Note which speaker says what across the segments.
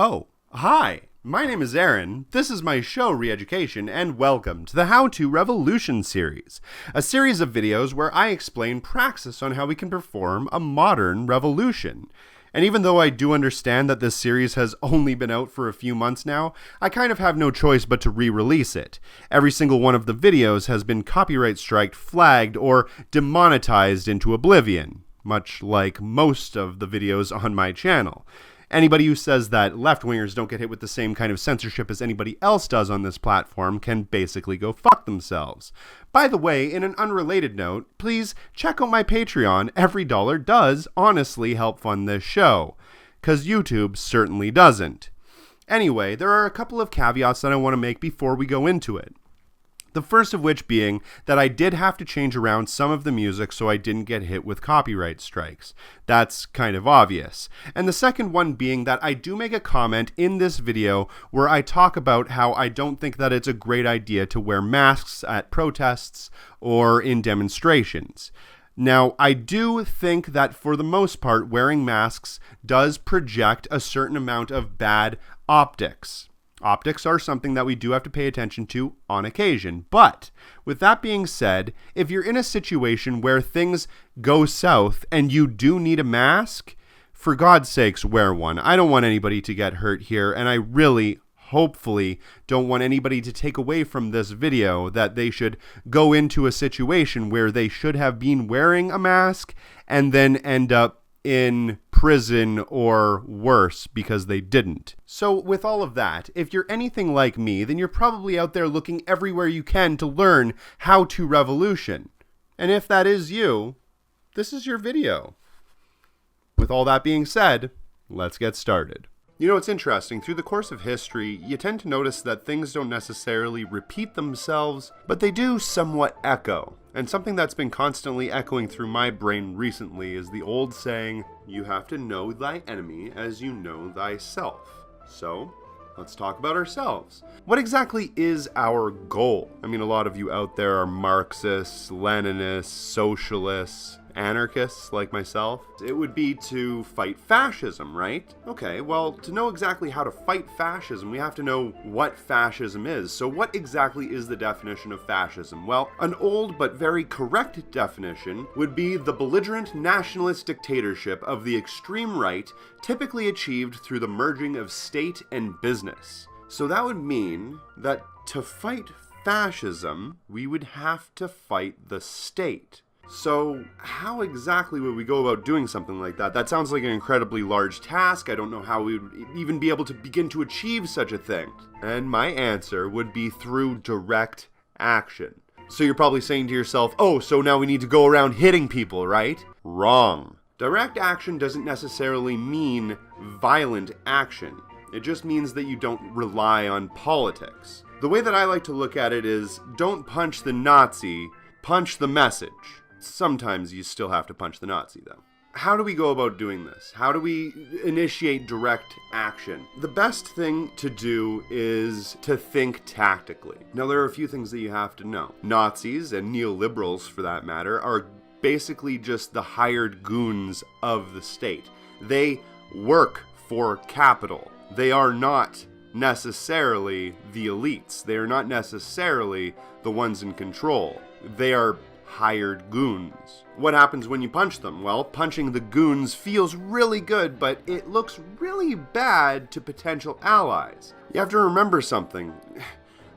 Speaker 1: Oh, hi! My name is Aaron, this is my show Reeducation, and welcome to the How To Revolution series, a series of videos where I explain praxis on how we can perform a modern revolution. And even though I do understand that this series has only been out for a few months now, I kind of have no choice but to re-release it. Every single one of the videos has been copyright striked, flagged, or demonetized into oblivion, much like most of the videos on my channel. Anybody who says that left-wingers don't get hit with the same kind of censorship as anybody else does on this platform can basically go fuck themselves. By the way, in an unrelated note, please check out my Patreon. Every dollar does honestly help fund this show, 'cause YouTube certainly doesn't. Anyway, there are a couple of caveats that I want to make before we go into it. The first of which being that I did have to change around some of the music so I didn't get hit with copyright strikes. That's kind of obvious. And the second one being that I do make a comment in this video where I talk about how I don't think that it's a great idea to wear masks at protests or in demonstrations. Now, I do think that for the most part, wearing masks does project a certain amount of bad optics. Optics are something that we do have to pay attention to on occasion. But with that being said, if you're in a situation where things go south and you do need a mask, for God's sakes, wear one. I don't want anybody to get hurt here, and I really, hopefully, don't want anybody to take away from this video that they should go into a situation where they should have been wearing a mask and then end up in prison or worse because they didn't. So with all of that, if you're anything like me, then you're probably out there looking everywhere you can to learn how to revolution. And if that is you, this is your video. With all that being said, let's get started. You know, it's interesting, through the course of history, you tend to notice that things don't necessarily repeat themselves, but they do somewhat echo. And something that's been constantly echoing through my brain recently is the old saying, you have to know thy enemy as you know thyself. So, let's talk about ourselves. What exactly is our goal? I mean, a lot of you out there are Marxists, Leninists, socialists, anarchists like myself. It would be to fight fascism, right? Okay, well, to know exactly how to fight fascism, we have to know what fascism is. So what exactly is the definition of fascism? Well, an old but very correct definition would be the belligerent nationalist dictatorship of the extreme right, typically achieved through the merging of state and business. So that would mean that to fight fascism, we would have to fight the state. So how exactly would we go about doing something like that? That sounds like an incredibly large task. I don't know how we would even be able to begin to achieve such a thing. And my answer would be through direct action. So you're probably saying to yourself, oh, so now we need to go around hitting people, right? Wrong. Direct action doesn't necessarily mean violent action. It just means that you don't rely on politics. The way that I like to look at it is, don't punch the Nazi, punch the message. Sometimes you still have to punch the Nazi, though. How do we go about doing this? How do we initiate direct action? The best thing to do is to think tactically. Now, there are a few things that you have to know. Nazis, and neoliberals for that matter, are basically just the hired goons of the state. They work for capital. They are not necessarily the elites. They are not necessarily the ones in control. They are hired goons. What happens when you punch them? Well, punching the goons feels really good, but it looks really bad to potential allies. You have to remember something.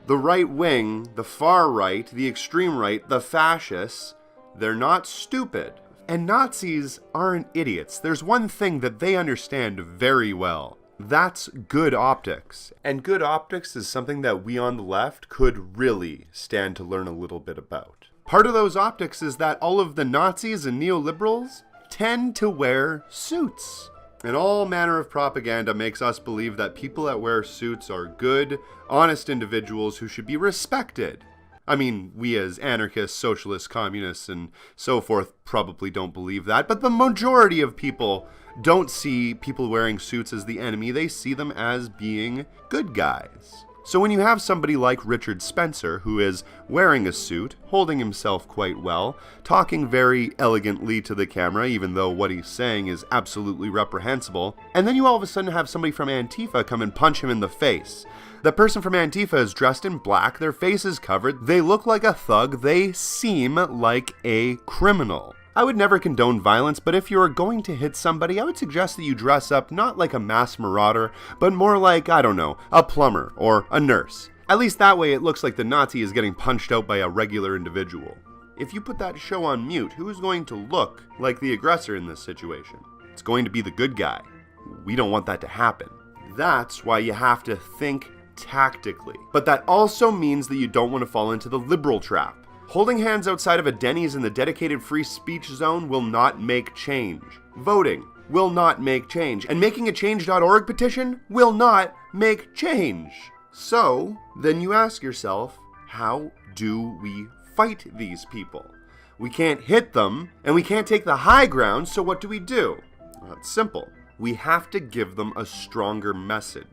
Speaker 1: The right wing, the far right, the extreme right, the fascists, they're not stupid. And Nazis aren't idiots. There's one thing that they understand very well. That's good optics. And good optics is something that we on the left could really stand to learn a little bit about. Part of those optics is that all of the Nazis and neoliberals tend to wear suits. And all manner of propaganda makes us believe that people that wear suits are good, honest individuals who should be respected. I mean, we as anarchists, socialists, communists, and so forth probably don't believe that, but the majority of people don't see people wearing suits as the enemy. They see them as being good guys. So when you have somebody like Richard Spencer, who is wearing a suit, holding himself quite well, talking very elegantly to the camera, even though what he's saying is absolutely reprehensible, and then you all of a sudden have somebody from Antifa come and punch him in the face. The person from Antifa is dressed in black, their face is covered, they look like a thug, they seem like a criminal. I would never condone violence, but if you're going to hit somebody, I would suggest that you dress up not like a mass marauder, but more like, I don't know, a plumber or a nurse. At least that way it looks like the Nazi is getting punched out by a regular individual. If you put that show on mute, who's going to look like the aggressor in this situation? It's going to be the good guy. We don't want that to happen. That's why you have to think tactically. But that also means that you don't want to fall into the liberal trap. Holding hands outside of a Denny's in the dedicated free speech zone will not make change. Voting will not make change. And making a change.org petition will not make change. So, then you ask yourself, how do we fight these people? We can't hit them, and we can't take the high ground, so what do? Well, it's simple. We have to give them a stronger message.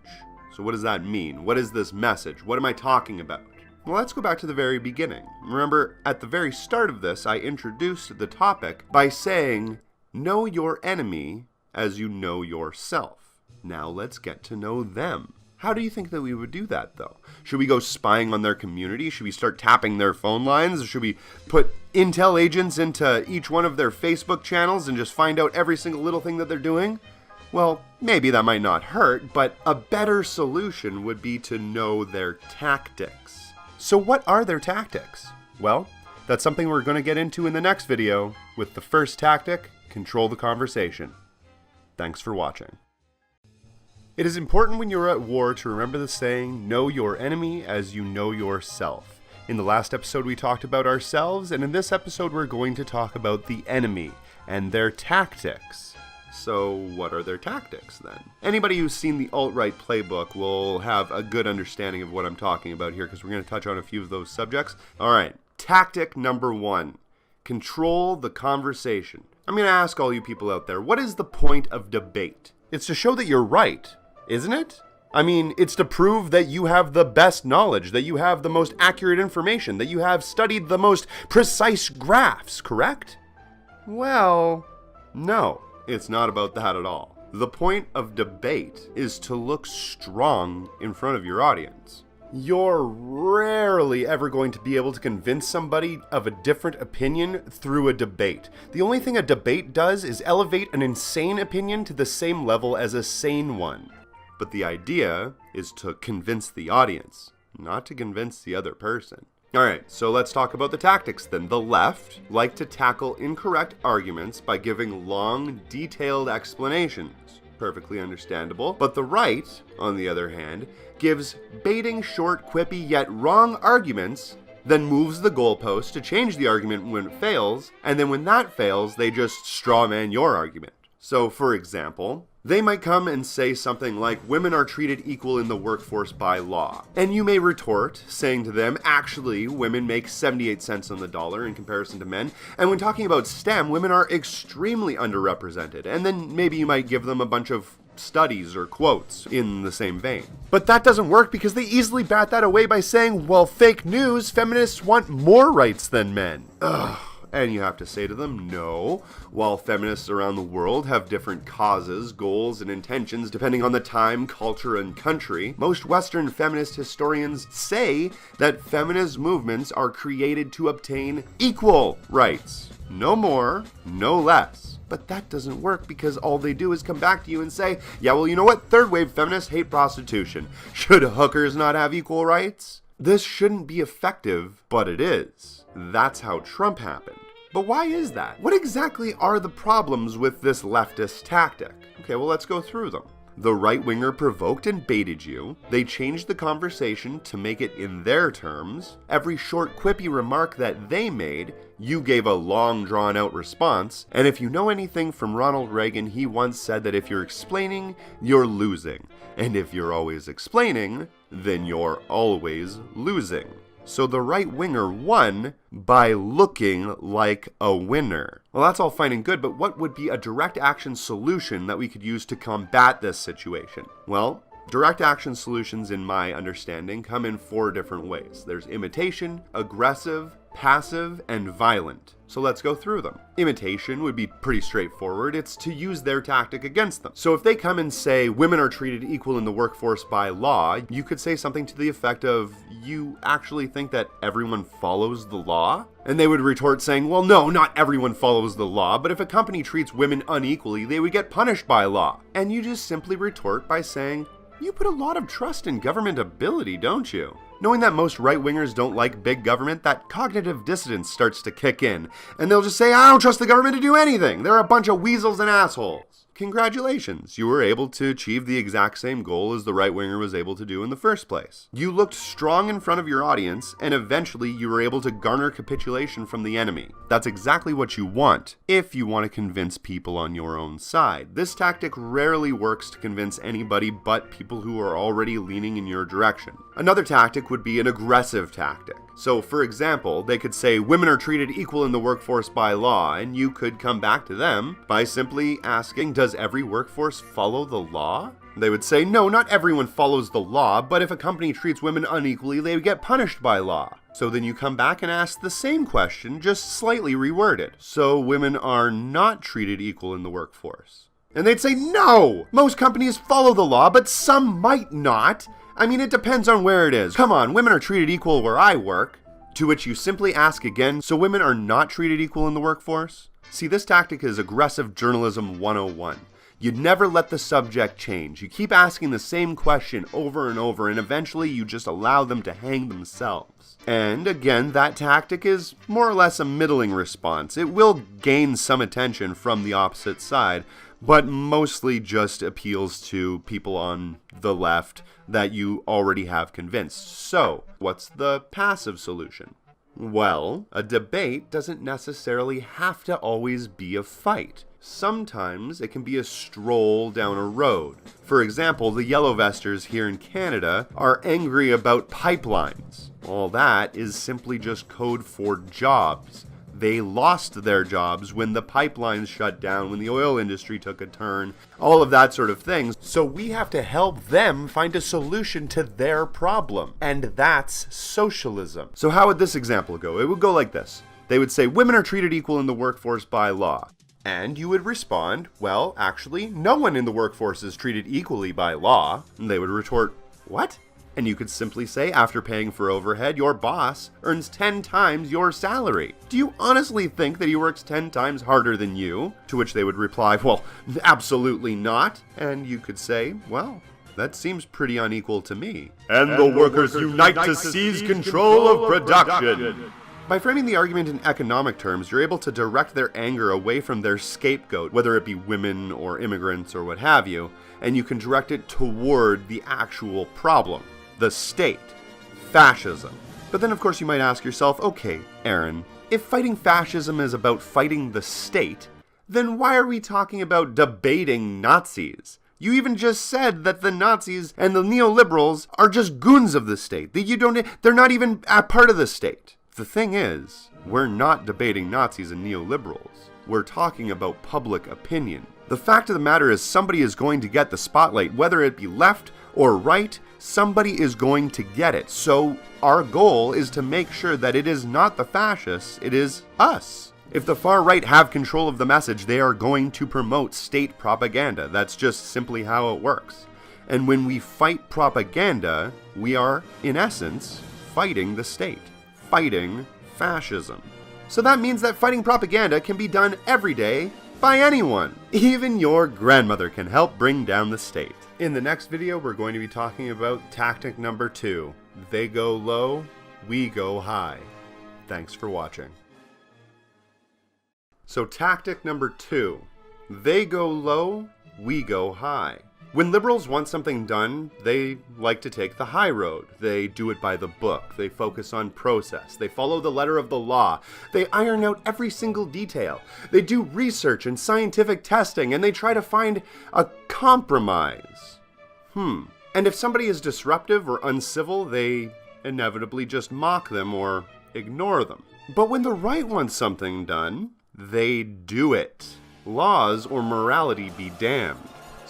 Speaker 1: So what does that mean? What is this message? What am I talking about? Well, let's go back to the very beginning. Remember, at the very start of this, I introduced the topic by saying, know your enemy as you know yourself. Now let's get to know them. How do you think that we would do that, though? Should we go spying on their community? Should we start tapping their phone lines? Should we put intel agents into each one of their Facebook channels and just find out every single little thing that they're doing? Well, maybe that might not hurt, but a better solution would be to know their tactics. So what are their tactics? Well, that's something we're going to get into in the next video with the first tactic, control the conversation. Thanks for watching. It is important when you're at war to remember the saying, know your enemy as you know yourself. In the last episode we talked about ourselves, and in this episode we're going to talk about the enemy and their tactics. So what are their tactics then? Anybody who's seen the alt-right playbook will have a good understanding of what I'm talking about here because we're going to touch on a few of those subjects. Alright, tactic number 1. Control the conversation. I'm going to ask all you people out there, what is the point of debate? It's to show that you're right, isn't it? I mean, it's to prove that you have the best knowledge, that you have the most accurate information, that you have studied the most precise graphs, correct? Well, no. It's not about that at all. The point of debate is to look strong in front of your audience. You're rarely ever going to be able to convince somebody of a different opinion through a debate. The only thing a debate does is elevate an insane opinion to the same level as a sane one. But the idea is to convince the audience, not to convince the other person. Alright, so let's talk about the tactics then. The left like to tackle incorrect arguments by giving long, detailed explanations. Perfectly understandable. But the right, on the other hand, gives baiting, short, quippy, yet wrong arguments, then moves the goalpost to change the argument when it fails, and then when that fails, they just strawman your argument. So, for example, they might come and say something like, women are treated equal in the workforce by law. And you may retort, saying to them, actually, women make 78 cents on the dollar in comparison to men. And when talking about STEM, women are extremely underrepresented. And then maybe you might give them a bunch of studies or quotes in the same vein. But that doesn't work because they easily bat that away by saying, well, fake news, feminists want more rights than men. Ugh. And you have to say to them, no, while feminists around the world have different causes, goals, and intentions depending on the time, culture, and country, most Western feminist historians say that feminist movements are created to obtain equal rights. No more, no less. But that doesn't work because all they do is come back to you and say, yeah, well, you know what? Third wave feminists hate prostitution. Should hookers not have equal rights? This shouldn't be effective, but it is. That's how Trump happened. But why is that? What exactly are the problems with this leftist tactic? Okay, well, let's go through them. The right-winger provoked and baited you. They changed the conversation to make it in their terms. Every short, quippy remark that they made, you gave a long, drawn-out response. And if you know anything from Ronald Reagan, he once said that if you're explaining, you're losing. And if you're always explaining, then you're always losing. So the right-winger won by looking like a winner. Well, that's all fine and good, but what would be a direct action solution that we could use to combat this situation? Well, Direct action solutions, in my understanding, come in 4 different ways. There's imitation, aggressive, passive, and violent. So let's go through them. Imitation would be pretty straightforward. It's to use their tactic against them. So if they come and say women are treated equal in the workforce by law, you could say something to the effect of, you actually think that everyone follows the law? And they would retort saying, well, no, not everyone follows the law, but if a company treats women unequally, they would get punished by law. And you just simply retort by saying, you put a lot of trust in government ability, don't you? Knowing that most right-wingers don't like big government, that cognitive dissonance starts to kick in, and they'll just say, I don't trust the government to do anything. They're a bunch of weasels and assholes. Congratulations, you were able to achieve the exact same goal as the right-winger was able to do in the first place. You looked strong in front of your audience, and eventually you were able to garner capitulation from the enemy. That's exactly what you want, if you want to convince people on your own side. This tactic rarely works to convince anybody but people who are already leaning in your direction. Another tactic would be an aggressive tactic. So, for example, they could say women are treated equal in the workforce by law, and you could come back to them by simply asking, does every workforce follow the law? They would say, no, not everyone follows the law, but if a company treats women unequally, they get punished by law. So then you come back and ask the same question, just slightly reworded. So women are not treated equal in the workforce. And they'd say, no! Most companies follow the law, but some might not. I mean, it depends on where it is. Come on, women are treated equal where I work. To which you simply ask again, so women are not treated equal in the workforce? See, this tactic is aggressive journalism 101. You never let the subject change. You keep asking the same question over and over, and eventually you just allow them to hang themselves. And again, that tactic is more or less a middling response. It will gain some attention from the opposite side, but mostly just appeals to people on the left that you already have convinced. So, what's the passive solution? Well, a debate doesn't necessarily have to always be a fight. Sometimes it can be a stroll down a road. For example, the Yellow Vesters here in Canada are angry about pipelines. All that is simply just code for jobs. They lost their jobs when the pipelines shut down, when the oil industry took a turn, all of that sort of thing. So we have to help them find a solution to their problem. And that's socialism. So how would this example go? It would go like this. They would say, women are treated equal in the workforce by law. And you would respond, well, actually, no one in the workforce is treated equally by law. And they would retort, what? And you could simply say, after paying for overhead, your boss earns 10 times your salary. Do you honestly think that he works 10 times harder than you? To which they would reply, well, absolutely not. And you could say, well, that seems pretty unequal to me. And the workers unite to seize control of production. By framing the argument in economic terms, you're able to direct their anger away from their scapegoat, whether it be women or immigrants or what have you, and you can direct it toward the actual problem. The state. Fascism. But then of course you might ask yourself, okay, Aaron, if fighting fascism is about fighting the state, then why are we talking about debating Nazis? You even just said that the Nazis and the neoliberals are just goons of the state. They're not even a part of the state. The thing is, we're not debating Nazis and neoliberals. We're talking about public opinion. The fact of the matter is somebody is going to get the spotlight, whether it be left or right, somebody is going to get it. So our goal is to make sure that it is not the fascists, it is us. If the far right have control of the message, they are going to promote state propaganda. That's just simply how it works. And when we fight propaganda, we are, in essence, fighting the state, fighting fascism. So that means that fighting propaganda can be done every day by anyone. Even your grandmother can help bring down the state. In the next video, we're going to be talking about tactic number 2. They go low, we go high. Thanks for watching. So tactic number 2. They go low, we go high. When liberals want something done, they like to take the high road. They do it by the book. They focus on process. They follow the letter of the law. They iron out every single detail. They do research and scientific testing, and they try to find a compromise. And if somebody is disruptive or uncivil, they inevitably just mock them or ignore them. But when the right wants something done, they do it. Laws or morality be damned.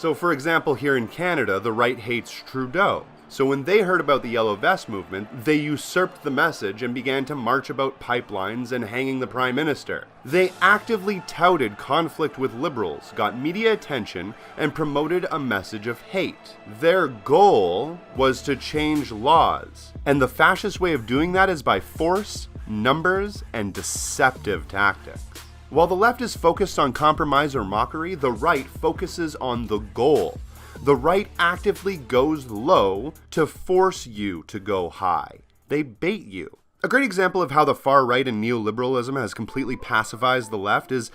Speaker 1: So for example, here in Canada, the right hates Trudeau. So when they heard about the Yellow Vest movement, they usurped the message and began to march about pipelines and hanging the Prime Minister. They actively touted conflict with Liberals, got media attention, and promoted a message of hate. Their goal was to change laws, and the fascist way of doing that is by force, numbers, and deceptive tactics. While the left is focused on compromise or mockery, the right focuses on the goal. The right actively goes low to force you to go high. They bait you. A great example of how the far right and neoliberalism has completely pacified the left is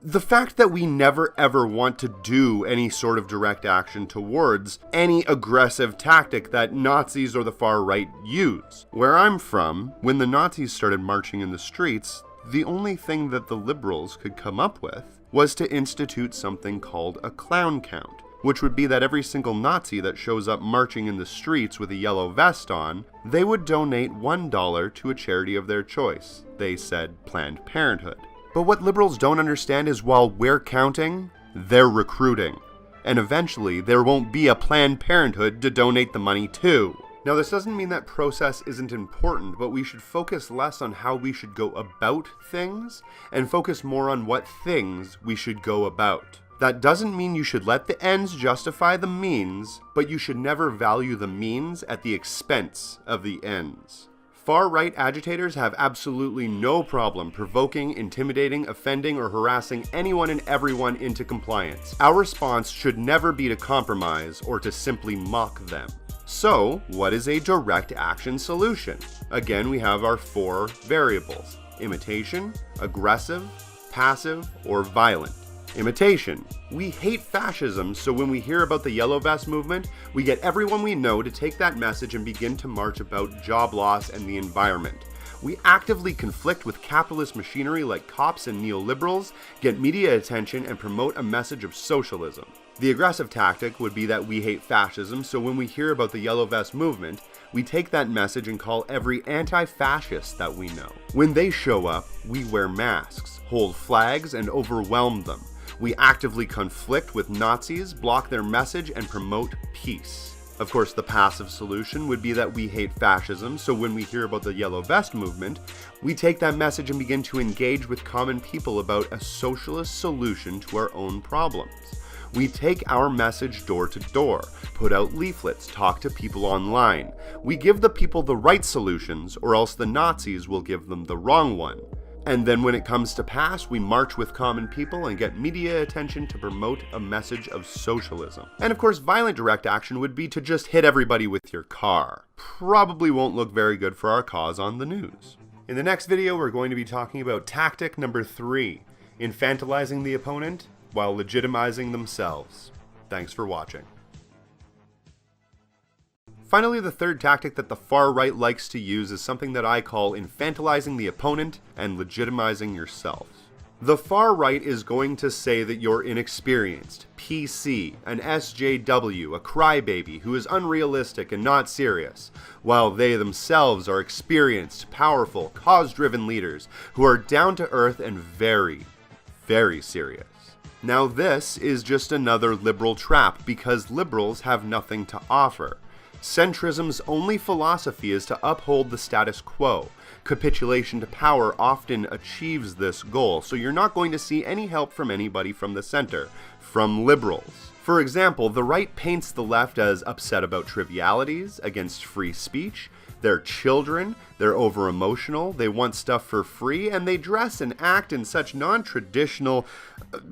Speaker 1: the fact that we never ever want to do any sort of direct action towards any aggressive tactic that Nazis or the far right use. Where I'm from, when the Nazis started marching in the streets, the only thing that the liberals could come up with was to institute something called a clown count, which would be that every single Nazi that shows up marching in the streets with a yellow vest on, they would donate $1 to a charity of their choice. They said Planned Parenthood. But what liberals don't understand is while we're counting, they're recruiting. And eventually, there won't be a Planned Parenthood to donate the money to. Now, this doesn't mean that process isn't important, but we should focus less on how we should go about things and focus more on what things we should go about. That doesn't mean you should let the ends justify the means, but you should never value the means at the expense of the ends. Far-right agitators have absolutely no problem provoking, intimidating, offending, or harassing anyone and everyone into compliance. Our response should never be to compromise or to simply mock them. So, what is a direct action solution? Again, we have our 4 variables: imitation, aggressive, passive, or violent. Imitation. We hate fascism, so when we hear about the Yellow Vest movement, we get everyone we know to take that message and begin to march about job loss and the environment. We actively conflict with capitalist machinery like cops and neoliberals, get media attention, and promote a message of socialism. The aggressive tactic would be that we hate fascism, so when we hear about the Yellow Vest movement, we take that message and call every anti-fascist that we know. When they show up, we wear masks, hold flags, and overwhelm them. We actively conflict with Nazis, block their message, and promote peace. Of course, the passive solution would be that we hate fascism, so when we hear about the Yellow Vest movement, we take that message and begin to engage with common people about a socialist solution to our own problems. We take our message door to door, put out leaflets, talk to people online. We give the people the right solutions, or else the Nazis will give them the wrong one. And then when it comes to pass, we march with common people and get media attention to promote a message of socialism. And of course, violent direct action would be to just hit everybody with your car. Probably won't look very good for our cause on the news. In the next video, we're going to be talking about tactic number 3, infantilizing the opponent while legitimizing themselves. Thanks for watching. Finally, the third tactic that the far right likes to use is something that I call infantilizing the opponent and legitimizing yourself. The far right is going to say that you're inexperienced, PC, an SJW, a crybaby who is unrealistic and not serious, while they themselves are experienced, powerful, cause-driven leaders who are down to earth and very, very serious. Now this is just another liberal trap because liberals have nothing to offer. Centrism's only philosophy is to uphold the status quo. Capitulation to power often achieves this goal, so you're not going to see any help from anybody from the center, from liberals. For example, the right paints the left as upset about trivialities, against free speech, they're children, they're over-emotional, they want stuff for free, and they dress and act in such non-traditional,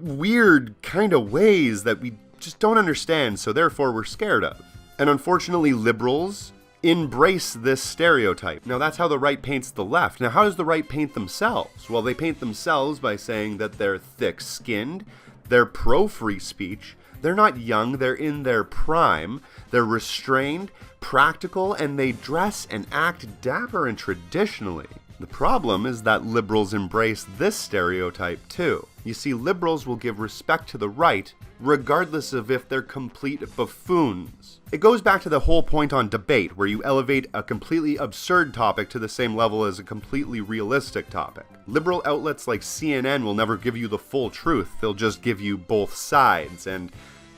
Speaker 1: weird kind of ways that we just don't understand, so therefore we're scared of. And unfortunately, liberals embrace this stereotype. Now that's how the right paints the left. Now how does the right paint themselves? Well, they paint themselves by saying that they're thick-skinned, they're pro-free speech, they're not young, they're in their prime, they're restrained, practical, and they dress and act dapper and traditionally. The problem is that liberals embrace this stereotype too. You see, liberals will give respect to the right regardless of if they're complete buffoons. It goes back to the whole point on debate, where you elevate a completely absurd topic to the same level as a completely realistic topic. Liberal outlets like CNN will never give you the full truth, they'll just give you both sides, and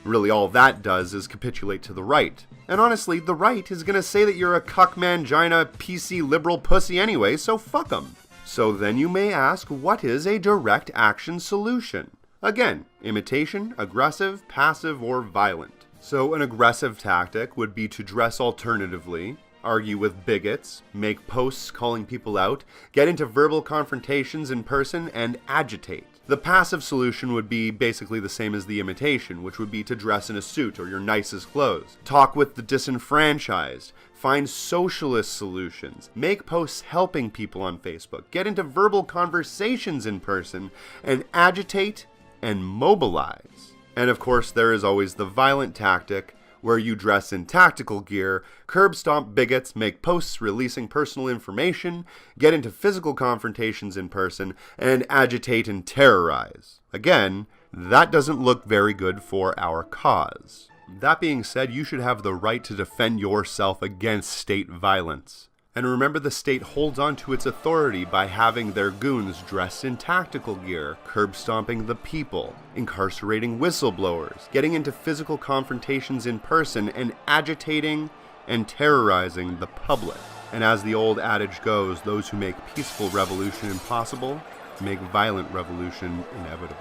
Speaker 1: Really, all that does is capitulate to the right. And honestly, the right is gonna say that you're a cuck mangina PC liberal pussy anyway, so fuck 'em. So then you may ask, what is a direct action solution? Again, imitation, aggressive, passive, or violent. So an aggressive tactic would be to dress alternatively, argue with bigots, make posts calling people out, get into verbal confrontations in person, and agitate. The passive solution would be basically the same as the imitation, which would be to dress in a suit or your nicest clothes, talk with the disenfranchised, find socialist solutions, make posts helping people on Facebook, get into verbal conversations in person, and agitate and mobilize. And of course, there is always the violent tactic, where you dress in tactical gear, curb stomp bigots, make posts releasing personal information, get into physical confrontations in person, and agitate and terrorize. Again, that doesn't look very good for our cause. That being said, you should have the right to defend yourself against state violence. And remember, the state holds on to its authority by having their goons dressed in tactical gear, curb stomping the people, incarcerating whistleblowers, getting into physical confrontations in person, and agitating and terrorizing the public. And as the old adage goes, those who make peaceful revolution impossible make violent revolution inevitable.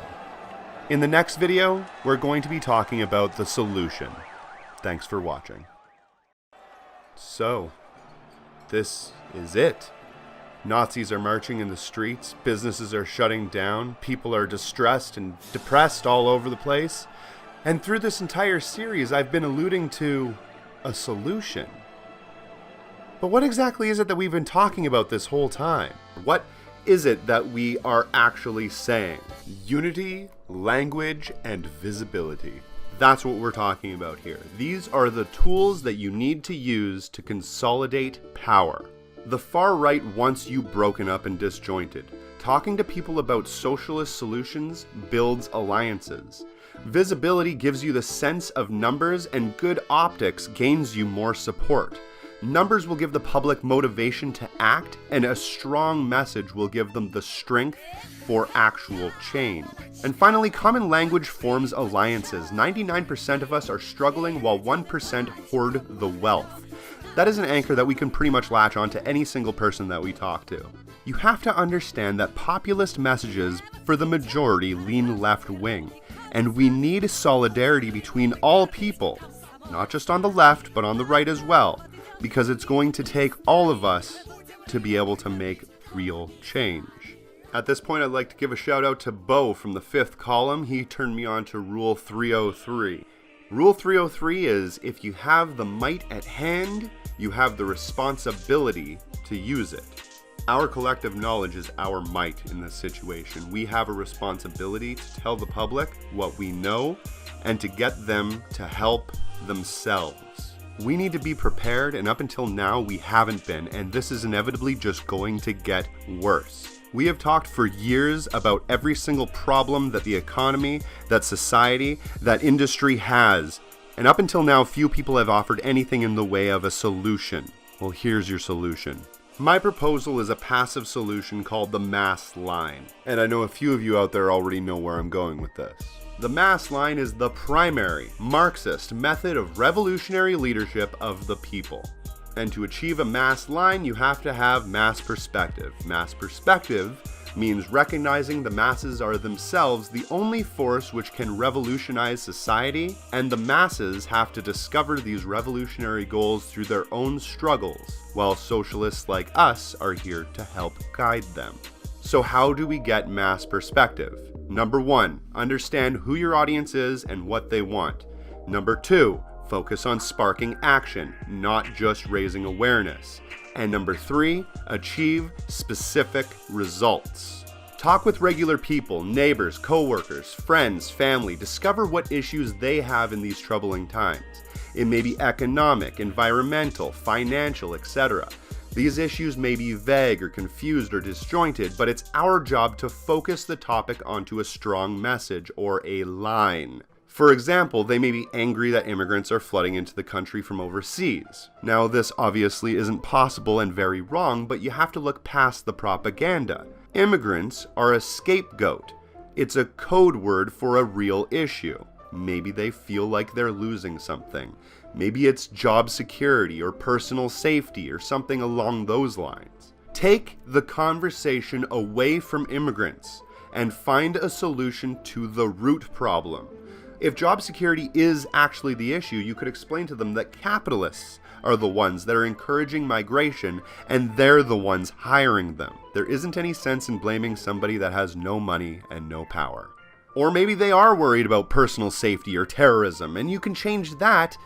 Speaker 1: In the next video, we're going to be talking about the solution. Thanks for watching. So, this is it. Nazis are marching in the streets, businesses are shutting down, people are distressed and depressed all over the place. And through this entire series, I've been alluding to a solution. But what exactly is it that we've been talking about this whole time? What is it that we are actually saying? Unity, language, and visibility. That's what we're talking about here. These are the tools that you need to use to consolidate power. The far right wants you broken up and disjointed. Talking to people about socialist solutions builds alliances. Visibility gives you the sense of numbers, and good optics gains you more support. Numbers will give the public motivation to act, and a strong message will give them the strength for actual change. And finally, common language forms alliances. 99% of us are struggling while 1% hoard the wealth. That is an anchor that we can pretty much latch on to any single person that we talk to. You have to understand that populist messages for the majority lean left wing, and we need solidarity between all people, not just on the left, but on the right as well. Because it's going to take all of us to be able to make real change. At this point, I'd like to give a shout out to Bo from the 5th column. He turned me on to Rule 303. Rule 303 is, if you have the might at hand, you have the responsibility to use it. Our collective knowledge is our might in this situation. We have a responsibility to tell the public what we know and to get them to help themselves. We need to be prepared, and up until now we haven't been, and this is inevitably just going to get worse. We have talked for years about every single problem that the economy, that society, that industry has, and up until now few people have offered anything in the way of a solution. Well, here's your solution. My proposal is a passive solution called the mass line, and I know a few of you out there already know where I'm going with this. The mass line is the primary Marxist method of revolutionary leadership of the people. And to achieve a mass line, you have to have mass perspective. Mass perspective means recognizing the masses are themselves the only force which can revolutionize society, and the masses have to discover these revolutionary goals through their own struggles, while socialists like us are here to help guide them. So how do we get mass perspective? Number 1, understand who your audience is and what they want. Number 2, focus on sparking action, not just raising awareness. And number 3, achieve specific results. Talk with regular people, neighbors, co-workers, friends, family. Discover what issues they have in these troubling times. It may be economic, environmental, financial, etc. These issues may be vague or confused or disjointed, but it's our job to focus the topic onto a strong message or a line. For example, they may be angry that immigrants are flooding into the country from overseas. Now, this obviously isn't possible and very wrong, but you have to look past the propaganda. Immigrants are a scapegoat. It's a code word for a real issue. Maybe they feel like they're losing something. Maybe it's job security or personal safety or something along those lines. Take the conversation away from immigrants and find a solution to the root problem. If job security is actually the issue, you could explain to them that capitalists are the ones that are encouraging migration and they're the ones hiring them. There isn't any sense in blaming somebody that has no money and no power. Or maybe they are worried about personal safety or terrorism, and you can change that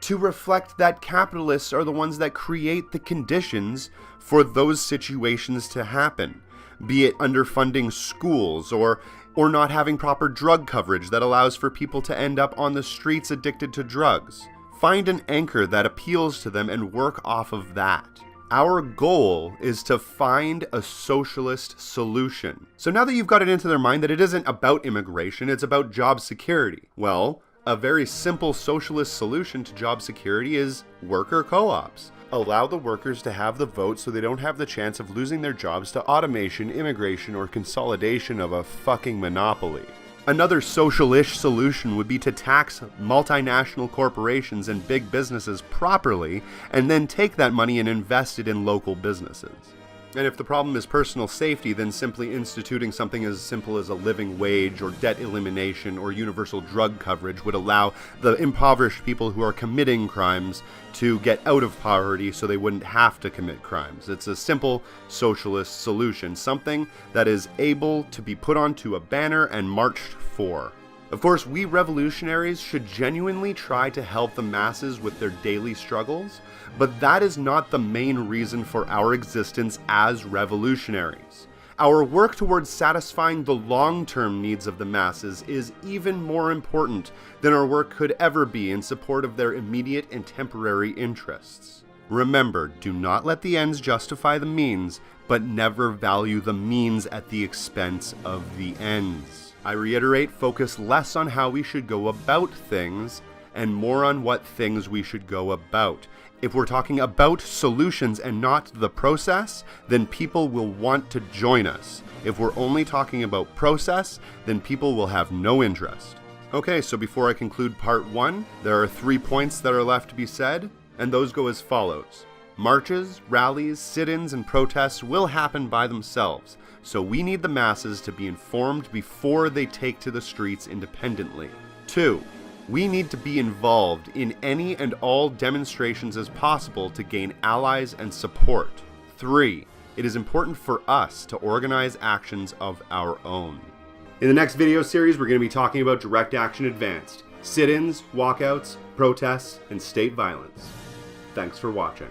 Speaker 1: to reflect that capitalists are the ones that create the conditions for those situations to happen, be it underfunding schools or not having proper drug coverage that allows for people to end up on the streets addicted to drugs. Find an anchor that appeals to them and work off of that. Our goal is to find a socialist solution. So now that you've got it into their mind that it isn't about immigration, it's about job security. Well, a very simple socialist solution to job security is worker co-ops. Allow the workers to have the vote so they don't have the chance of losing their jobs to automation, immigration, or consolidation of a fucking monopoly. Another social-ish solution would be to tax multinational corporations and big businesses properly and then take that money and invest it in local businesses. And if the problem is personal safety, then simply instituting something as simple as a living wage or debt elimination or universal drug coverage would allow the impoverished people who are committing crimes to get out of poverty so they wouldn't have to commit crimes. It's a simple socialist solution, something that is able to be put onto a banner and marched for. Of course, we revolutionaries should genuinely try to help the masses with their daily struggles, but that is not the main reason for our existence as revolutionaries. Our work towards satisfying the long-term needs of the masses is even more important than our work could ever be in support of their immediate and temporary interests. Remember, do not let the ends justify the means, but never value the means at the expense of the ends. I reiterate, focus less on how we should go about things and more on what things we should go about. If we're talking about solutions and not the process, then people will want to join us. If we're only talking about process, then people will have no interest. Okay, so before I conclude part 1, there are 3 points that are left to be said, and those go as follows. Marches, rallies, sit-ins, and protests will happen by themselves, so we need the masses to be informed before they take to the streets independently. 2. We need to be involved in any and all demonstrations as possible to gain allies and support. 3. It is important for us to organize actions of our own. In the next video series, we're going to be talking about direct action advanced, sit-ins, walkouts, protests, and state violence. Thanks for watching.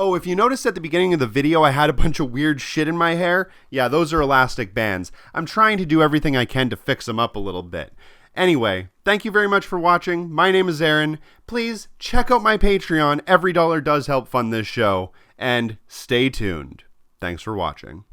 Speaker 1: Oh, if you noticed at the beginning of the video I had a bunch of weird shit in my hair, yeah, those are elastic bands. I'm trying to do everything I can to fix them up a little bit. Anyway, thank you very much for watching. My name is Aaron. Please check out my Patreon. Every dollar does help fund this show. And stay tuned. Thanks for watching.